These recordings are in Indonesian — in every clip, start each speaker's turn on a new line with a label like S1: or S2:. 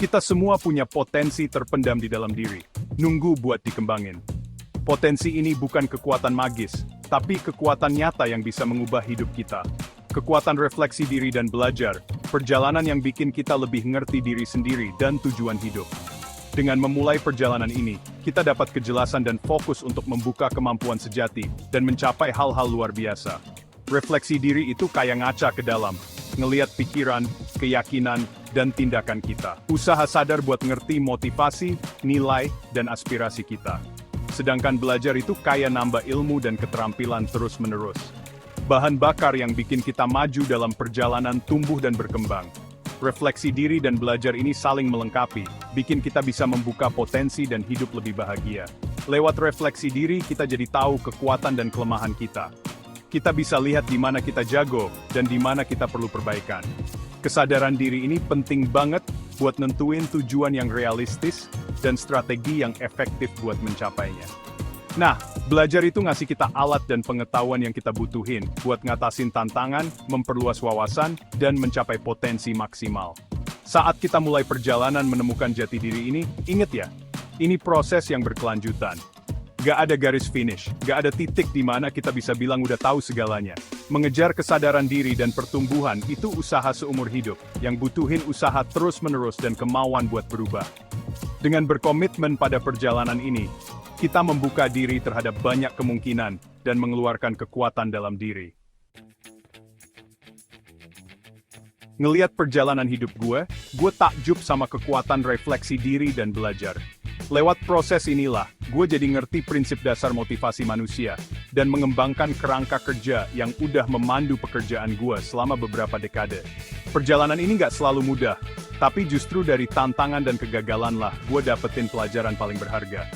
S1: Kita semua punya potensi terpendam di dalam diri, nunggu buat dikembangin. Potensi ini bukan kekuatan magis, tapi kekuatan nyata yang bisa mengubah hidup kita. Kekuatan refleksi diri dan belajar, perjalanan yang bikin kita lebih ngerti diri sendiri dan tujuan hidup. Dengan memulai perjalanan ini, kita dapat kejelasan dan fokus untuk membuka kemampuan sejati dan mencapai hal-hal luar biasa. Refleksi diri itu kayak ngaca ke dalam, ngeliat pikiran, keyakinan, dan tindakan kita. Usaha sadar buat ngerti motivasi, nilai, dan aspirasi kita. Sedangkan belajar itu kayak nambah ilmu dan keterampilan terus-menerus. Bahan bakar yang bikin kita maju dalam perjalanan tumbuh dan berkembang. Refleksi diri dan belajar ini saling melengkapi, bikin kita bisa membuka potensi dan hidup lebih bahagia. Lewat refleksi diri, kita jadi tahu kekuatan dan kelemahan kita. Kita bisa lihat di mana kita jago, dan di mana kita perlu perbaikan. Kesadaran diri ini penting banget buat nentuin tujuan yang realistis, dan strategi yang efektif buat mencapainya. Nah, belajar itu ngasih kita alat dan pengetahuan yang kita butuhin buat ngatasin tantangan, memperluas wawasan, dan mencapai potensi maksimal. Saat kita mulai perjalanan menemukan jati diri ini, inget ya, ini proses yang berkelanjutan. Gak ada garis finish, gak ada titik di mana kita bisa bilang udah tahu segalanya. Mengejar kesadaran diri dan pertumbuhan itu usaha seumur hidup, yang butuhin usaha terus-menerus dan kemauan buat berubah. Dengan berkomitmen pada perjalanan ini, kita membuka diri terhadap banyak kemungkinan dan mengeluarkan kekuatan dalam diri. Ngeliat perjalanan hidup gue takjub sama kekuatan refleksi diri dan belajar. Lewat proses inilah, gue jadi ngerti prinsip dasar motivasi manusia, dan mengembangkan kerangka kerja yang udah memandu pekerjaan gue selama beberapa dekade. Perjalanan ini gak selalu mudah, tapi justru dari tantangan dan kegagalan lah gue dapetin pelajaran paling berharga.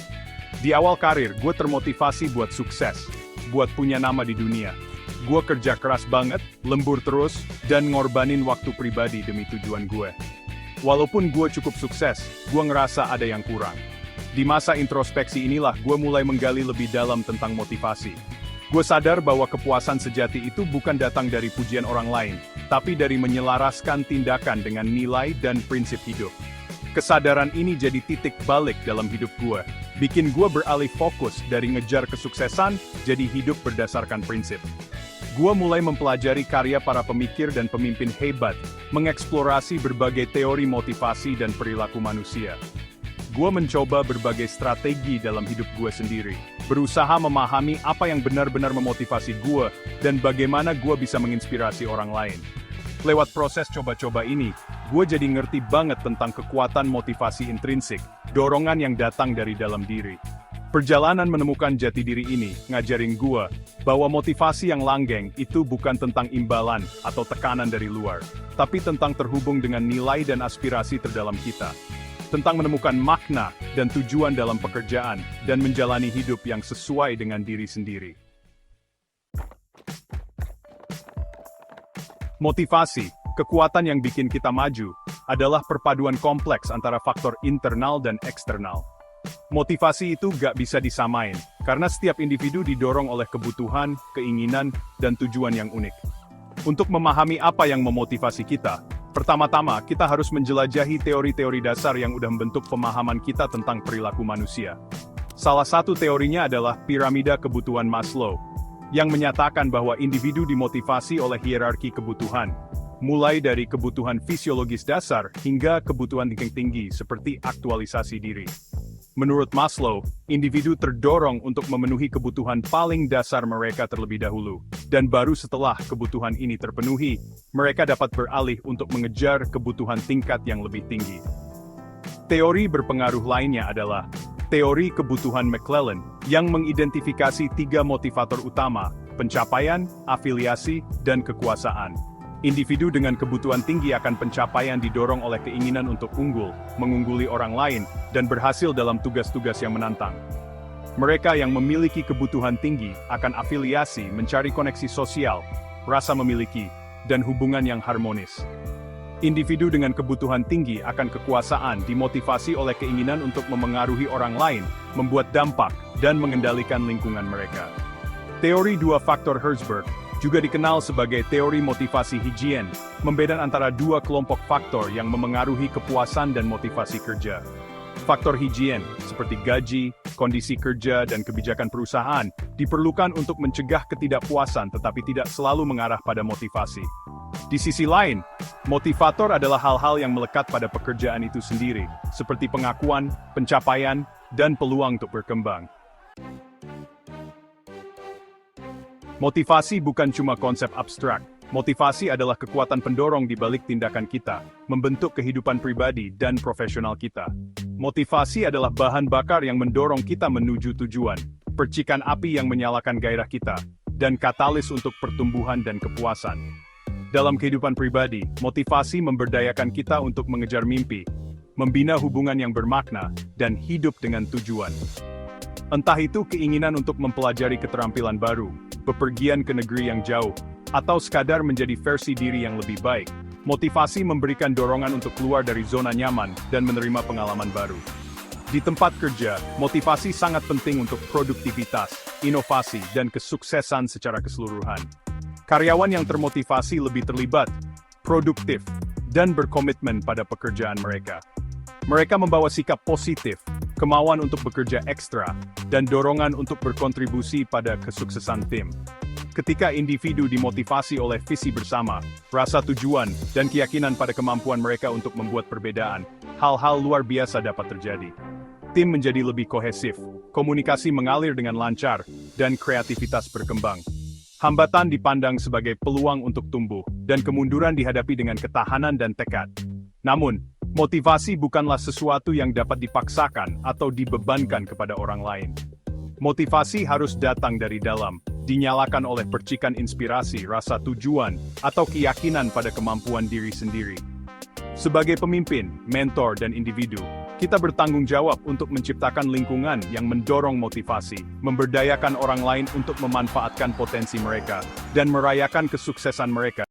S1: Di awal karir, gue termotivasi buat sukses, buat punya nama di dunia. Gue kerja keras banget, lembur terus, dan ngorbanin waktu pribadi demi tujuan gue. Walaupun gue cukup sukses, gue ngerasa ada yang kurang. Di masa introspeksi inilah gue mulai menggali lebih dalam tentang motivasi. Gue sadar bahwa kepuasan sejati itu bukan datang dari pujian orang lain, tapi dari menyelaraskan tindakan dengan nilai dan prinsip hidup. Kesadaran ini jadi titik balik dalam hidup gue, bikin gue beralih fokus dari ngejar kesuksesan, jadi hidup berdasarkan prinsip. Gue mulai mempelajari karya para pemikir dan pemimpin hebat, mengeksplorasi berbagai teori motivasi dan perilaku manusia. Gue mencoba berbagai strategi dalam hidup gue sendiri, berusaha memahami apa yang benar-benar memotivasi gue, dan bagaimana gue bisa menginspirasi orang lain. Lewat proses coba-coba ini, gue jadi ngerti banget tentang kekuatan motivasi intrinsik, dorongan yang datang dari dalam diri. Perjalanan menemukan jati diri ini ngajarin gue bahwa motivasi yang langgeng itu bukan tentang imbalan atau tekanan dari luar, tapi tentang terhubung dengan nilai dan aspirasi terdalam kita. Tentang menemukan makna dan tujuan dalam pekerjaan, dan menjalani hidup yang sesuai dengan diri sendiri. Motivasi, kekuatan yang bikin kita maju, adalah perpaduan kompleks antara faktor internal dan eksternal. Motivasi itu gak bisa disamain, karena setiap individu didorong oleh kebutuhan, keinginan, dan tujuan yang unik. Untuk memahami apa yang memotivasi kita, pertama-tama kita harus menjelajahi teori-teori dasar yang udah membentuk pemahaman kita tentang perilaku manusia. Salah satu teorinya adalah piramida kebutuhan Maslow, yang menyatakan bahwa individu dimotivasi oleh hierarki kebutuhan, mulai dari kebutuhan fisiologis dasar hingga kebutuhan tinggi seperti aktualisasi diri. Menurut Maslow, individu terdorong untuk memenuhi kebutuhan paling dasar mereka terlebih dahulu, dan baru setelah kebutuhan ini terpenuhi, mereka dapat beralih untuk mengejar kebutuhan tingkat yang lebih tinggi. Teori berpengaruh lainnya adalah teori kebutuhan McClellan, yang mengidentifikasi 3 motivator utama: pencapaian, afiliasi, dan kekuasaan. Individu dengan kebutuhan tinggi akan pencapaian didorong oleh keinginan untuk unggul, mengungguli orang lain, dan berhasil dalam tugas-tugas yang menantang. Mereka yang memiliki kebutuhan tinggi akan afiliasi, mencari koneksi sosial, rasa memiliki, dan hubungan yang harmonis. Individu dengan kebutuhan tinggi akan kekuasaan dimotivasi oleh keinginan untuk memengaruhi orang lain, membuat dampak, dan mengendalikan lingkungan mereka. Teori 2 faktor Herzberg juga dikenal sebagai teori motivasi higien, membedakan antara dua kelompok faktor yang memengaruhi kepuasan dan motivasi kerja. Faktor higien, seperti gaji, kondisi kerja, dan kebijakan perusahaan, diperlukan untuk mencegah ketidakpuasan tetapi tidak selalu mengarah pada motivasi. Di sisi lain, motivator adalah hal-hal yang melekat pada pekerjaan itu sendiri, seperti pengakuan, pencapaian, dan peluang untuk berkembang. Motivasi bukan cuma konsep abstrak. Motivasi adalah kekuatan pendorong di balik tindakan kita, membentuk kehidupan pribadi dan profesional kita. Motivasi adalah bahan bakar yang mendorong kita menuju tujuan, percikan api yang menyalakan gairah kita, dan katalis untuk pertumbuhan dan kepuasan. Dalam kehidupan pribadi, motivasi memberdayakan kita untuk mengejar mimpi, membina hubungan yang bermakna, dan hidup dengan tujuan. Entah itu keinginan untuk mempelajari keterampilan baru, bepergian ke negeri yang jauh, atau sekadar menjadi versi diri yang lebih baik, motivasi memberikan dorongan untuk keluar dari zona nyaman dan menerima pengalaman baru. Di tempat kerja, motivasi sangat penting untuk produktivitas, inovasi, dan kesuksesan secara keseluruhan. Karyawan yang termotivasi lebih terlibat, produktif, dan berkomitmen pada pekerjaan mereka. Mereka membawa sikap positif, kemauan untuk bekerja ekstra, dan dorongan untuk berkontribusi pada kesuksesan tim. Ketika individu dimotivasi oleh visi bersama, rasa tujuan, dan keyakinan pada kemampuan mereka untuk membuat perbedaan, hal-hal luar biasa dapat terjadi. Tim menjadi lebih kohesif, komunikasi mengalir dengan lancar, dan kreativitas berkembang. Hambatan dipandang sebagai peluang untuk tumbuh, dan kemunduran dihadapi dengan ketahanan dan tekad. Namun, motivasi bukanlah sesuatu yang dapat dipaksakan atau dibebankan kepada orang lain. Motivasi harus datang dari dalam, dinyalakan oleh percikan inspirasi, rasa tujuan, atau keyakinan pada kemampuan diri sendiri. Sebagai pemimpin, mentor, dan individu, kita bertanggung jawab untuk menciptakan lingkungan yang mendorong motivasi, memberdayakan orang lain untuk memanfaatkan potensi mereka, dan merayakan kesuksesan mereka.